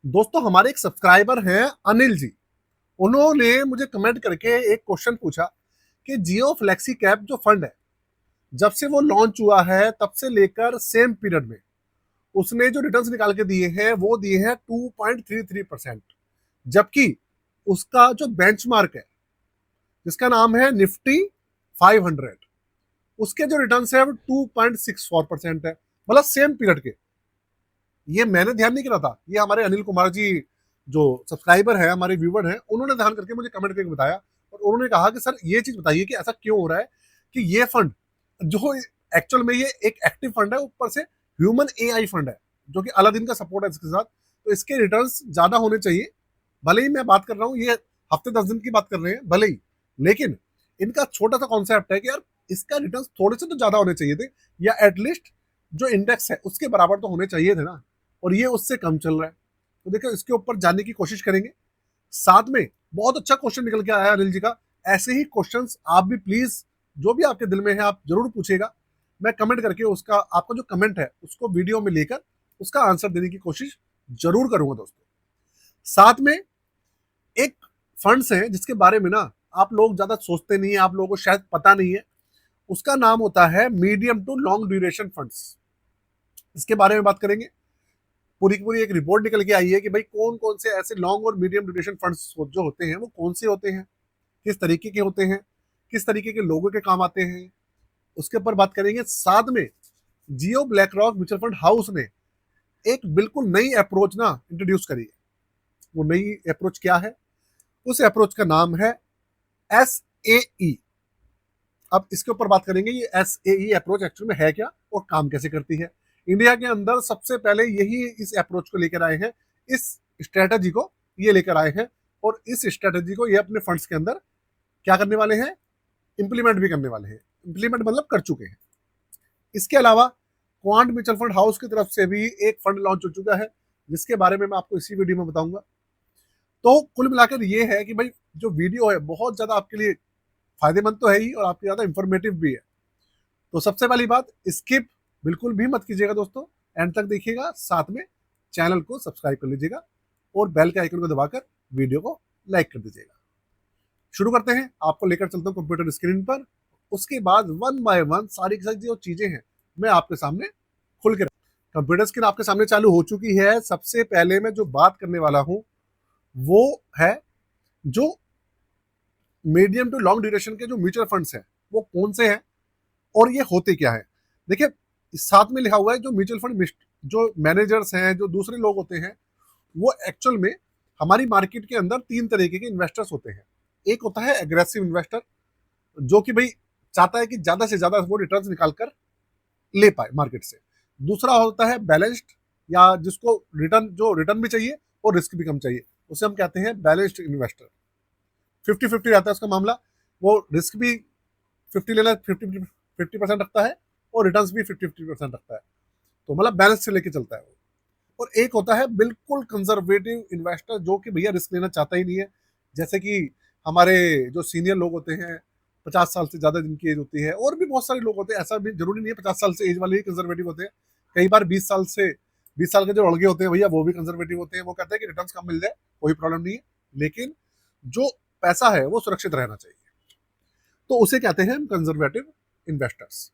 दोस्तों हमारे एक सब्सक्राइबर हैं अनिल जी। उन्होंने मुझे कमेंट करके एक क्वेश्चन पूछा कि जियो फ्लेक्सी कैप जो फंड है, जब से वो लॉन्च हुआ है तब से लेकर सेम पीरियड में उसने जो रिटर्न्स निकाल के दिए हैं वो दिए हैं 2.33%। जबकि उसका जो बेंचमार्क है जिसका नाम है निफ्टी 500, उसके जो रिटर्न्स है वो 2.64% है, मतलब सेम पीरियड के। ये मैंने ध्यान नहीं करा था, ये हमारे अनिल कुमार जी जो सब्सक्राइबर है, हमारे व्यूवर हैं, उन्होंने ध्यान करके मुझे कमेंट करके बताया। और उन्होंने कहा कि सर ये चीज बताइए कि ऐसा क्यों हो रहा है कि ये फंड जो एक्चुअल में ये एक एक्टिव फंड है, ऊपर से ह्यूमन एआई फंड है जो कि अलादीन का सपोर्ट है इसके साथ, तो इसके रिटर्न्स ज्यादा होने चाहिए। भले ही मैं बात कर रहा हूँ ये हफ्ते 10 दिन की बात कर रहे हैं भले ही, लेकिन इनका छोटा सा कॉन्सेप्ट है कि यार इसका रिटर्न थोड़े से तो ज्यादा होने चाहिए थे, या एटलीस्ट जो इंडेक्स है उसके बराबर तो होने चाहिए थे ना। और ये उससे कम चल रहा है, तो देखो इसके ऊपर जानने की कोशिश करेंगे। साथ में बहुत अच्छा क्वेश्चन निकल के आया अनिल जी का। ऐसे ही क्वेश्चंस आप भी प्लीज, जो भी आपके दिल में है आप जरूर पूछेगा। मैं कमेंट करके उसका, आपका जो कमेंट है उसको वीडियो में लेकर उसका आंसर देने की कोशिश जरूर करूंगा दोस्तों। साथ में एक फंड्स है जिसके बारे में ना आप लोग ज्यादा सोचते नहीं है, आप लोगों को शायद पता नहीं है। उसका नाम होता है medium to long duration funds. इसके बारे में बात करेंगे। पूरी की पूरी एक रिपोर्ट निकल के आई है कि भाई कौन कौन से ऐसे लॉन्ग और मीडियम ड्यूरेशन फंड्स जो होते हैं वो कौन से होते हैं, किस तरीके के होते हैं, किस तरीके के लोगों के काम आते हैं, उसके ऊपर बात करेंगे। साथ में Jio BlackRock mutual fund house ने एक बिल्कुल नई अप्रोच ना इंट्रोड्यूस करी है। वो नई अप्रोच क्या है? उस अप्रोच का नाम है एस ए ई। अब इसके ऊपर बात करेंगे ये S A E approach actual में है क्या और काम कैसे करती है। इंडिया के अंदर सबसे पहले यही इस अप्रोच को लेकर आए हैं, इस स्ट्रेटजी को ये लेकर आए हैं, और इस स्ट्रेटजी को ये अपने फंड्स के अंदर क्या करने वाले हैं, इंप्लीमेंट भी करने वाले हैं। इंप्लीमेंट मतलब कर चुके हैं। इसके अलावा क्वांट म्यूचुअल फंड हाउस की तरफ से भी एक फंड लॉन्च हो चुका है, जिसके बारे में मैं आपको इसी वीडियो में बताऊंगा। तो कुल मिलाकर ये है कि भाई जो वीडियो है बहुत ज्यादा आपके लिए फायदेमंद तो है ही, और आपके ज्यादा इंफॉर्मेटिव भी है। तो सबसे पहली बात, स्किप बिल्कुल भी मत कीजिएगा दोस्तों, एंड तक देखिएगा। साथ में चैनल को सब्सक्राइब कर लीजिएगा और बेल के आइकन को दबाकर वीडियो को लाइक कर दीजिएगा। शुरू करते हैं, आपको लेकर चलता हूँ कंप्यूटर स्क्रीन पर। उसके बाद वन बाय वन सारी की सारी जो चीजें हैं मैं आपके सामने खुल के, कंप्यूटर स्क्रीन आपके सामने चालू हो चुकी है। सबसे पहले मैं जो बात करने वाला हूं वो है जो मीडियम टू लॉन्ग ड्यूरेशन के जो म्यूचुअल फंड्स हैं वो कौन से हैं और ये होते क्या है। देखिए इस साथ में लिखा हुआ है जो म्यूचुअल फंड जो मैनेजर्स हैं, जो दूसरे लोग होते हैं, वो एक्चुअल में हमारी मार्केट के अंदर तीन तरीके के इन्वेस्टर्स होते हैं। एक होता है एग्रेसिव इन्वेस्टर, जो कि भाई चाहता है कि ज्यादा से ज्यादा वो रिटर्न्स निकाल कर ले पाए मार्केट से। दूसरा होता है बैलेंस्ड, या जिसको रिटर्न भी चाहिए और रिस्क भी कम चाहिए, उसे हम कहते हैं बैलेंस्ड इन्वेस्टर। 50-50 रहता है उसका मामला, वो रिस्क भी 50 लेना 50% रखता है और रिटर्न्स भी 50-50% रखता है। तो मतलब बैलेंस से लेके चलता है वो। और एक होता है बिल्कुल कंजर्वेटिव इन्वेस्टर, जो कि भैया रिस्क लेना चाहता ही नहीं है। जैसे कि हमारे जो सीनियर लोग होते हैं, 50 साल से ज्यादा जिनकी एज होती है, और भी बहुत सारे लोग होते हैं, ऐसा भी जरूरी नहीं है 50 साल से एज वाले ही कंजर्वेटिव होते हैं। कई बार 20 साल के जो लड़के होते हैं भैया वो भी कंजर्वेटिव होते हैं। वो कहते हैं कि रिटर्न कम मिल जाए कोई प्रॉब्लम नहीं है, लेकिन जो पैसा है वो सुरक्षित रहना चाहिए। तो उसे कहते हैं कंजर्वेटिव इन्वेस्टर्स।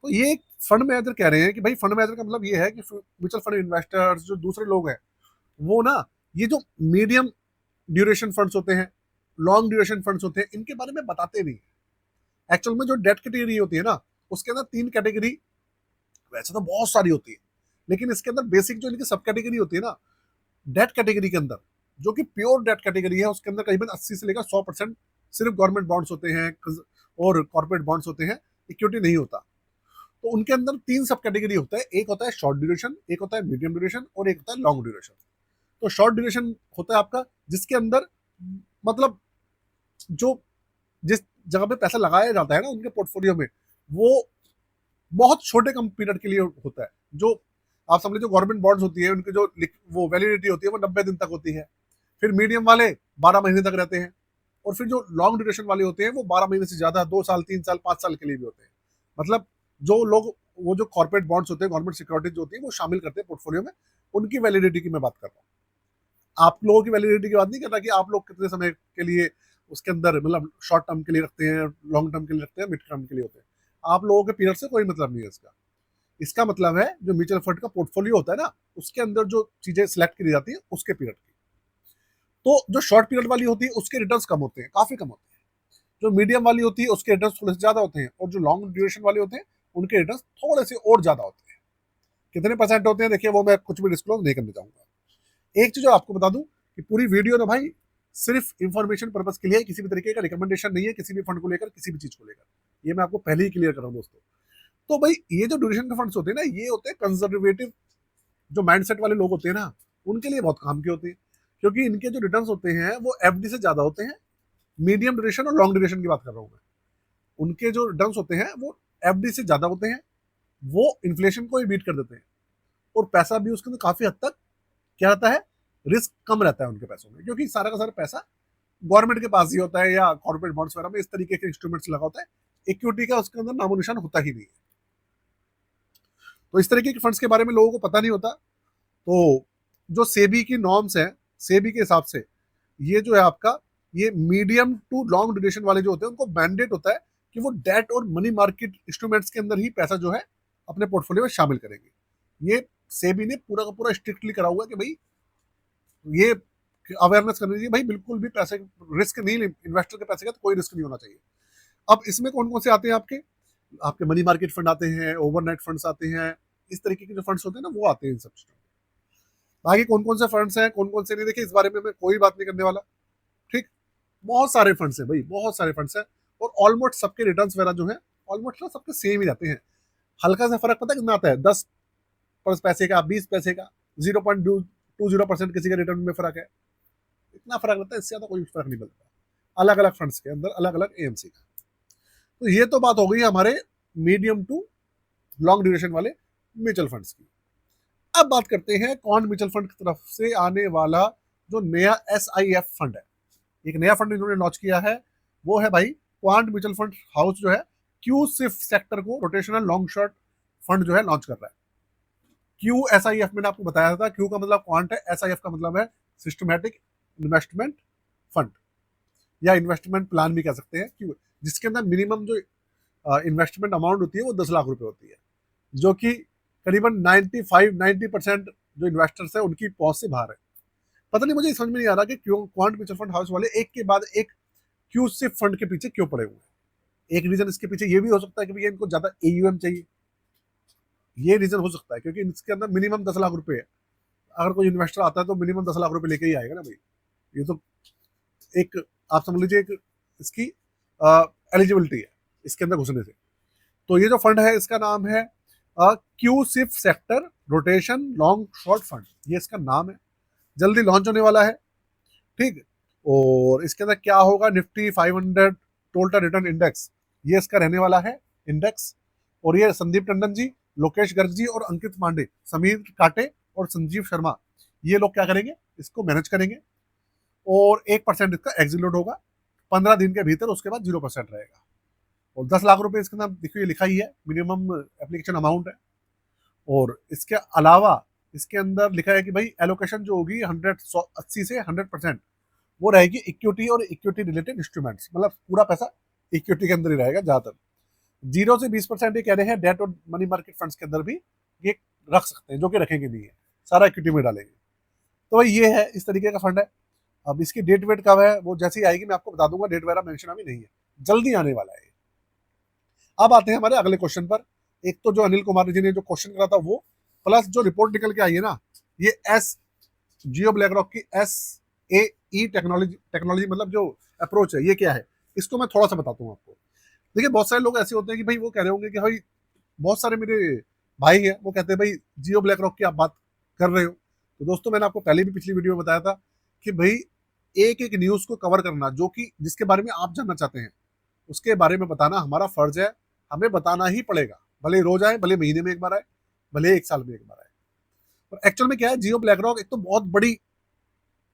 तो ये एक फंड मैनेजर कह रहे हैं कि भाई फंड मैनेजर का मतलब ये है कि म्यूचुअल फंड इन्वेस्टर्स जो दूसरे लोग हैं वो ना, ये जो मीडियम ड्यूरेशन फंड्स होते हैं, लॉन्ग ड्यूरेशन फंड्स होते हैं, इनके बारे में बताते नहीं। एक्चुअल में जो डेट कैटेगरी होती है ना, उसके अंदर तीन कैटेगरी, वैसे तो बहुत सारी होती है, लेकिन इसके अंदर बेसिक जो इनकी सब कैटेगरी होती है ना, डेट कैटेगरी के अंदर, जो कि प्योर डेट कैटेगरी है, उसके अंदर करीबन 80 से लेकर 100% सिर्फ गवर्नमेंट बॉन्ड्स होते हैं और कॉर्पोरेट बॉन्ड्स होते हैं, इक्विटी नहीं होता। तो उनके अंदर तीन सब कैटेगरी होता है, एक होता है शॉर्ट ड्यूरेशन, एक होता है मीडियम ड्यूरेशन और एक होता है लॉन्ग ड्यूरेशन। तो शॉर्ट ड्यूरेशन होता है आपका जिसके अंदर मतलब जो जिस जगह पे पैसा लगाया जाता है ना उनके पोर्टफोलियो में, वो बहुत छोटे कम पीरियड के लिए होता है। जो आप समझ लीजिए गवर्नमेंट बॉन्ड्स होती है, उनकी जो वो वैलिडिटी होती है वो 90 दिन तक होती है। फिर मीडियम वाले 12 महीने तक रहते हैं, और फिर जो लॉन्ग ड्यूरेशन वाले होते हैं वो 12 महीने से ज्यादा, 2 साल 3 साल 5 साल के लिए भी होते हैं। मतलब जो लोग, वो जो कॉर्पोरेट बॉन्ड्स होते हैं, गवर्नमेंट सिक्योरिटीज जो होती है वो शामिल करते हैं पोर्टफोलियो में, उनकी वैलिडिटी की मैं बात कर रहा हूँ। आप लोगों की वैलिडिटी की बात नहीं कर रहा कि आप लोग कितने समय के लिए उसके अंदर मतलब शॉर्ट टर्म के लिए रखते हैं, लॉन्ग टर्म के लिए रखते हैं, मिड टर्म के लिए होते हैं। आप लोगों के पीरियड से कोई मतलब नहीं है इसका। इसका मतलब है जो म्यूचुअल फंड का पोर्टफोलियो होता है ना, उसके अंदर जो चीजें सिलेक्ट की जाती है उसके पीरियड की। तो जो शॉर्ट पीरियड वाली होती है उसके रिटर्न्स कम होते हैं, काफी कम होते हैं। जो मीडियम वाली होती है उसके रिटर्न्स थोड़े से ज्यादा होते हैं, और जो लॉन्ग ड्यूरेशन वाले होते हैं उनके रिटर्न्स थोड़े से और ज्यादा होते हैं। कितने परसेंट होते हैं देखिए, वो मैं कुछ भी डिस्क्लोज नहीं करना चाहूंगा। एक चीज आपको बता दूं कि पूरी वीडियो ना भाई सिर्फ इंफॉर्मेशन पर्पज के लिए, किसी भी तरीके का रिकमेंडेशन नहीं है किसी भी फंड को लेकर, किसी भी चीज को लेकर। ये मैं आपको पहले ही क्लियर कर रहा हूं दोस्तों। तो भाई ये जो ड्यूरेशन के फंड्स होते हैं ना, ये होते हैं कंजर्वेटिव जो माइंडसेट वाले लोग होते हैं ना, उनके लिए बहुत काम के होते हैं। क्योंकि इनके जो रिटर्न्स होते हैं वो एफडी से ज्यादा होते हैं। मीडियम ड्यूरेशन और लॉन्ग ड्यूरेशन की बात कर रहा हूं मैं। उनके जो रिटर्न्स होते हैं वो एफडी से ज्यादा होते हैं। वो इन्फ्लेशन को ही बीट कर देते हैं, और पैसा भी उसके अंदर काफी हद तक क्या रहता है, रिस्क कम रहता है उनके पैसों में, क्योंकि सारा का सारा पैसा गवर्नमेंट के पास ही होता है या कॉर्पोरेट बॉन्ड्स वगैरह में इस तरीके के इंस्ट्रूमेंट्स लगा होता है। इक्विटी का उसके अंदर नामो निशान होता ही नहीं है। तो इस तरीके के फंड्स के बारे में लोगों को पता नहीं होता। तो जो सेबी की नॉर्म्स है, सेबी के हिसाब से ये जो है आपका, ये मीडियम टू लॉन्ग ड्यूरेशन वाले जो होते हैं उनको मैंडेट होता है कि वो डेट और मनी मार्केट इंस्ट्रूमेंट्स के अंदर ही पैसा जो है अपने पोर्टफोलियो में शामिल करेंगे। ये सेबी ने पूरा का पूरा स्ट्रिक्टली करा हुआ है कि भाई ये अवेयरनेस करनी चाहिए भाई, बिल्कुल भी पैसे रिस्क नहीं, इन्वेस्टर के पैसे का तो कोई रिस्क नहीं होना चाहिए। अब इसमें कौन कौन से आते हैं आपके आपके मनी मार्केट फंड आते हैं, ओवरनाइट फंड्स आते हैं, इस तरीके के जो फंड्स होते हैं ना वो आते हैं इन सब चीजों में। बाकी कौन कौन से फंड्स हैं कौन कौन से नहीं, देखिए इस बारे में मैं कोई बात नहीं करने वाला। ठीक, बहुत सारे फंड्स हैं भाई, बहुत सारे फंड्स हैं, और ऑलमोस्ट सबके रिटर्न्स वगैरह जो है ऑलमोस्ट ना सबके सेम ही रहते हैं। हल्का सा फर्क पता है कितना आता है, 10 पैसे का, 20 पैसे का, 0.20% किसी के रिटर्न में फर्क है। इतना फर्क रहता है, इससे ज्यादा कोई फर्क नहीं पड़ता अलग अलग फंड्स के अंदर, अलग अलग एएमसी का। तो ये तो बात हो गई हमारे मीडियम टू लॉन्ग ड्यूरेशन वाले म्यूचुअल फंड्स की। अब बात करते हैं क्वांट म्यूचुअल फंड की तरफ से आने वाला जो नया SIF फंड है। एक नया फंड इन्होंने लॉन्च किया है, वो है भाई क्वांट म्यूचुअल फंड हाउस जो है क्यू सिफ सेक्टर को रोटेशनल लॉन्ग शॉर्ट फंड जो है लॉन्च कर रहा है। क्यू SIF मैंने आपको बताया था, क्यू का मतलब क्वांट है, SIF का मतलब है सिस्टमैटिक इन्वेस्टमेंट फंड या इन्वेस्टमेंट प्लान भी कह सकते हैं, क्यों, जिसके अंदर मिनिमम जो इन्वेस्टमेंट अमाउंट होती है वो 10 लाख रुपए होती है, जो कि करीबन 90% जो इन्वेस्टर्स है उनकी पहुंच से बाहर है। पता नहीं, मुझे समझ में नहीं आ रहा कि क्यों क्वांट म्यूचुअल फंड हाउस वाले एक के बाद एक क्यू सिर्फ फंड के पीछे क्यों पड़े हुए हैं। एक रीजन इसके पीछे ये भी हो सकता है कि भैया इनको ज्यादा AUM चाहिए, ये रीजन हो सकता है, क्योंकि इसके अंदर मिनिमम 10 लाख रुपए है। अगर कोई इन्वेस्टर आता है तो मिनिमम 10 लाख रुपए लेके ही आएगा ना भाई। ये तो एक आप समझ लीजिए एक इसकी एलिजिबिलिटी है इसके अंदर घुसने से। तो ये जो फंड है इसका नाम है क्यू सिफ sector rotation long short fund, ये इसका नाम है। जल्दी लॉन्च होने वाला है। ठीक, और इसके अंदर क्या होगा, निफ्टी 500 टोटल रिटर्न इंडेक्स, ये इसका रहने वाला है इंडेक्स। और ये संदीप टंडन जी, लोकेश गर्ग जी और अंकित पांडे, समीर काटे और संजीव शर्मा, ये लोग क्या करेंगे, इसको मैनेज करेंगे। और 1% इसका एग्जीक्यूट होगा 15 दिन के भीतर, उसके बाद 0% रहेगा। और 10 लाख रुपए इसके अंदर देखिए लिखा ही है, मिनिमम एप्लीकेशन अमाउंट है। और इसके अलावा इसके अंदर लिखा है कि भाई एलोकेशन जो होगी 80 से 100% वो रहेगी इक्विटी और इक्विटी रिलेटेड इंस्ट्रूमेंट्स, मतलब पूरा पैसा इक्विटी के अंदर ही रहेगा ज्यादातर। 0 से 20% ये कह रहे हैं डेट और मनी मार्केट फंड्स के अंदर भी ये रख सकते हैं, जो कि रखेंगे नहीं है, सारा इक्विटी में डालेंगे। तो भाई ये है, इस तरीके का फंड है। अब इसकी डेट वेट कब है वो जैसे ही आएगी मैं आपको बता दूंगा, डेट वगैरह मेंशन अभी नहीं है, जल्दी आने वाला है। अब आते हैं हमारे अगले क्वेश्चन पर। एक तो जो अनिल कुमार जी ने जो क्वेश्चन करा था वो, प्लस जो रिपोर्ट निकल के आई है ना, ये जियो ब्लैक रॉक की SAE टेक्नोलॉजी मतलब जो अप्रोच है ये क्या है, इसको मैं थोड़ा सा बताता हूँ आपको। देखिए बहुत सारे लोग ऐसे होते हैं कि भाई वो कह रहे होंगे कि भाई, बहुत सारे मेरे भाई हैं वो कहते हैं भाई जियो ब्लैक रॉक की आप बात कर रहे हो। तो दोस्तों मैंने आपको पहले भी पिछली वीडियो में बताया था कि भाई एक एक न्यूज को कवर करना, जो कि जिसके बारे में आप जानना चाहते हैं उसके बारे में बताना हमारा फर्ज है, हमें बताना ही पड़ेगा, भले रोज आए, भले महीने में एक बार आए, भले एक साल में एक बार आए। और एक्चुअल में क्या है, जियो ब्लैक रॉक एक तो बहुत बड़ी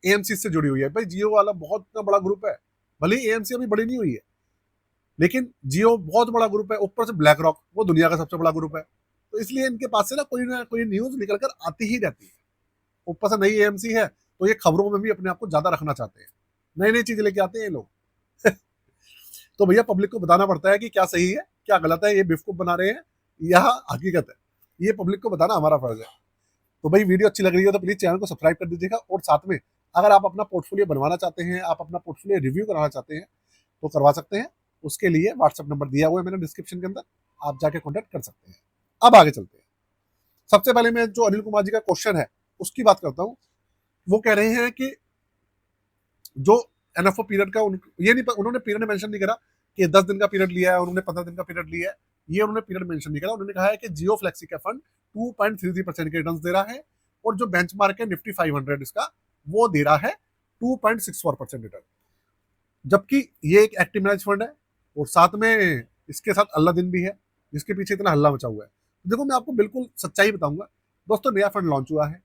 AMC से जुड़ी हुई है भाई, जियो वाला बहुत बड़ा ग्रुप है, भले AMC अभी बड़ी नहीं हुई है लेकिन जियो बहुत बड़ा ग्रुप है, ऊपर से ब्लैक रॉक वो दुनिया का सबसे बड़ा ग्रुप है। तो इसलिए इनके पास से ना कोई न्यूज निकल कर आती ही रहती है। ऊपर से नई AMC है तो ये खबरों में भी अपने आप को ज्यादा रखना चाहते हैं, नई नई चीजें लेके आते हैं ये लोग। तो भैया पब्लिक को बताना पड़ता है कि क्या सही है क्या गलत है, ये बेवकूफ बना रहे हैं या हकीकत है, ये पब्लिक को बताना हमारा फर्ज है। तो भाई वीडियो अच्छी लग रही है तो प्लीज चैनल को सब्सक्राइब कर दीजिएगा, और साथ में अगर आप अपना पोर्टफोलियो बनवाना चाहते हैं, आप अपना पोर्टफोलियो रिव्यू कराना चाहते हैं तो करवा सकते हैं। उसके लिए व्हाट्सएप नंबर दिया हुआ है मैंने डिस्क्रिप्शन के अंदर, आप जाके कॉन्टेक्ट कर सकते हैं। अब आगे चलते हैं। सबसे पहले मैं जो अनिल कुमार जी का क्वेश्चन है उसकी बात करता हूँ। वो कह रहे हैं कि जो एनएफओ पीरियड का ये नहीं, उन्होंने पीरियड मेंशन नहीं करा कि 10 दिन का पीरियड लिया है, उन्होंने 15 दिन का पीरियड लिया है, ये उन्होंने पीरियड मेंशन नहीं करा। उन्होंने कहा है कि जियो फ्लेक्सी का फंड 2.33% के रिटर्न दे रहा है, और जो बेंचमार्क है निफ्टी 500 इसका वो दे रहा है 2.64% रिटर्न। जबकि ये एक एक्टिव मैनेज फंड है और साथ में इसके साथ अल्लाह दिन भी है जिसके पीछे इतना हल्ला मचा हुआ है। तो देखो मैं आपको बिल्कुल सच्चाई बताऊंगा दोस्तों, नया फंड लॉन्च हुआ है,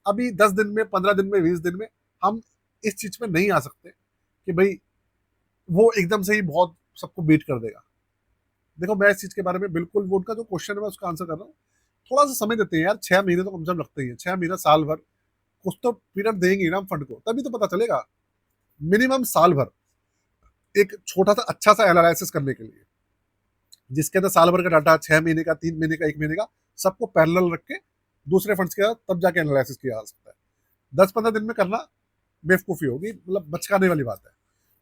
अभी 10 दिन में, 15 दिन में, 20 दिन में हम इस चीज पे नहीं आ सकते कि भाई वो एकदम से ही बहुत सबको बीट कर देगा। देखो मैं इस चीज के बारे में बिल्कुल, वो उनका जो क्वेश्चन है मैं उसका आंसर कर रहा हूँ। थोड़ा सा समय देते हैं यार, 6 महीने तो कम से कम लगते ही है, 6 महीना साल भर कुछ तो पीरियड देंगे ना हम फंड को, तभी तो पता चलेगा। मिनिमम साल भर एक छोटा सा अच्छा सा एनालिसिस करने के लिए, जिसके अंदर साल भर का डाटा, 6 महीने का, 3 महीने का, 1 महीने का, सबको पैरेलल रख के दूसरे फंड्स के साथ तब जाके एनालिसिस किया जा सकता है। 10-15 दिन में करना बेवकूफ़ी होगी, मतलब बचकाने वाली बात है।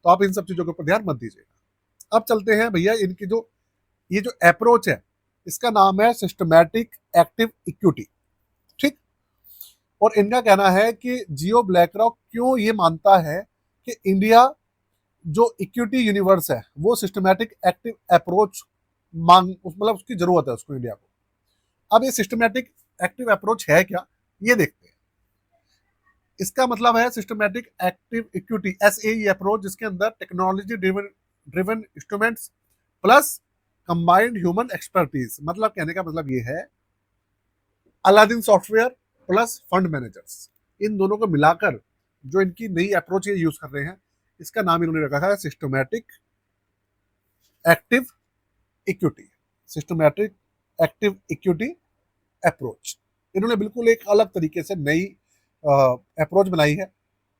तो आप इन सब चीज़ों के ऊपर ध्यान मत दीजिएगा। अब चलते हैं भैया, इनकी जो ये जो अप्रोच है इसका नाम है सिस्टमैटिक एक्टिव इक्विटी, ठीक। और इनका कहना है कि जियो ब्लैक रॉक क्यों ये मानता है कि इंडिया जो इक्विटी यूनिवर्स है वो सिस्टमैटिक एक्टिव अप्रोच मतलब उसकी जरूरत है उसको इंडिया को। अब ये सिस्टमैटिक एक्टिव अप्रोच है क्या, ये देखते हैं। इसका मतलब है systematic active equity, SAE approach, जिसके अंदर technology driven instruments plus combined human expertise. मतलब कहने का मतलब ये है Aladdin software plus fund managers, इन दोनों को मिलाकर जो इनकी नई अप्रोच ये यूज कर रहे हैं, इसका नाम इन्होंने रखा है systematic active equity. Systematic active equity approach, इन्होंने बिल्कुल एक अलग तरीके से नई अप्रोच बनाई है।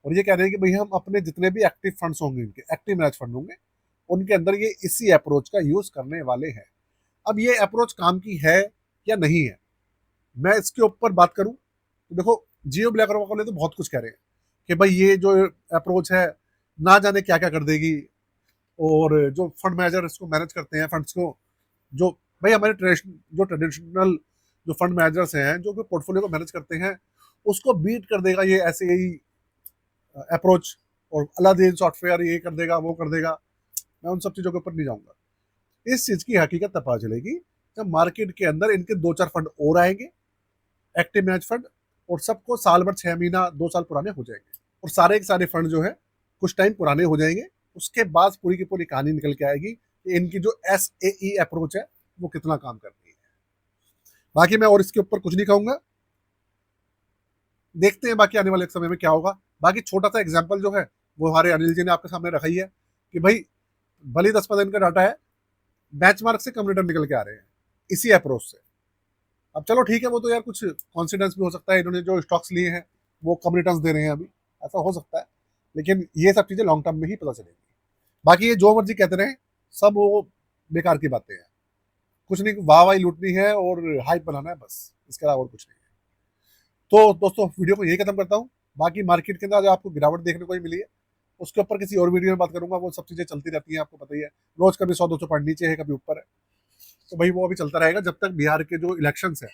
और ये कह रहे हैं कि भाई हम अपने जितने भी एक्टिव फंड्स होंगे, इनके एक्टिव मैनेज फंड होंगे, उनके अंदर ये इसी अप्रोच का यूज करने वाले हैं। अब ये अप्रोच काम की है या नहीं है, मैं इसके ऊपर बात करूं तो देखो जियो ब्लैक रॉक वाले तो बहुत कुछ कह रहे हैं कि भाई ये जो अप्रोच है ना जाने क्या क्या कर देगी, और जो फंड मैनेजर इसको मैनेज करते हैं फंड्स को, जो भाई हमारे ट्रेडिशनल जो फंड मैनेजर्स हैं जो कि पोर्टफोलियो को मैनेज करते हैं, उसको बीट कर देगा ये ऐसे ही अप्रोच, और अलादीन सॉफ्टवेयर ये कर देगा वो कर देगा। मैं उन सब चीज़ों के ऊपर नहीं जाऊंगा। इस चीज़ की हकीकत तब पता चलेगी जब मार्केट के अंदर इनके 2-4 फंड और आएंगे एक्टिव मैनेज फंड, और सबको साल भर, 6 महीना, 2 साल पुराने हो जाएंगे, और सारे के सारे फंड जो है कुछ टाइम पुराने हो जाएंगे। उसके बाद पूरी की पूरी कहानी निकल के आएगी कि इनकी जो SAE अप्रोच है वो कितना काम कर रही है। बाकी मैं और इसके ऊपर कुछ नहीं कहूंगा, देखते हैं बाकी आने वाले समय में क्या होगा। बाकी छोटा सा एग्जाम्पल जो है वो हमारे अनिल जी ने आपके सामने रखा ही है कि भाई भले 10-15 दिन का डाटा है, बेंचमार्क से कम रिटर्न निकल के आ रहे हैं इसी अप्रोच से। अब चलो ठीक है, वो तो यार कुछ कॉन्फिडेंस भी हो सकता है, इन्होंने जो स्टॉक्स लिए हैं वो कम रिटर्न दे रहे हैं अभी, ऐसा हो सकता है, लेकिन ये सब चीज़ें लॉन्ग टर्म में ही पता चलेंगी। बाकी ये जो मर्जी कहते रहे, सब वो बेकार की बातें हैं, कुछ नहीं, वाह लूटनी है और हाइप बनाना है, बस इसके अलावा और कुछ नहीं है। तो दोस्तों वीडियो को यही खत्म करता हूँ। बाकी मार्केट के अंदर जो आपको गिरावट देखने को ही मिली है उसके ऊपर किसी और वीडियो में बात करूंगा, वो सब चीज़ें चलती रहती हैं, आपको पता ही है, रोज कभी 100-200 पॉइंट नीचे है, कभी ऊपर है, तो भाई वो अभी चलता रहेगा जब तक बिहार के जो इलेक्शंस है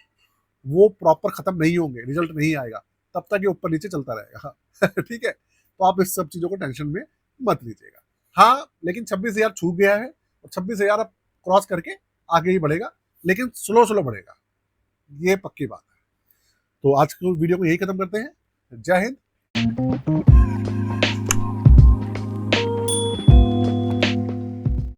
वो प्रॉपर खत्म नहीं होंगे, रिजल्ट नहीं आएगा, तब तक ये ऊपर नीचे चलता रहेगा। ठीक है, तो आप इस सब चीज़ों को टेंशन में मत लीजिएगा। हाँ, लेकिन 26,000 छू गया है और 26,000 अब क्रॉस करके आगे ही बढ़ेगा, लेकिन स्लो स्लो बढ़ेगा, ये पक्की बात है। तो आज की वीडियो को यही खत्म करते हैं। जय हिंद।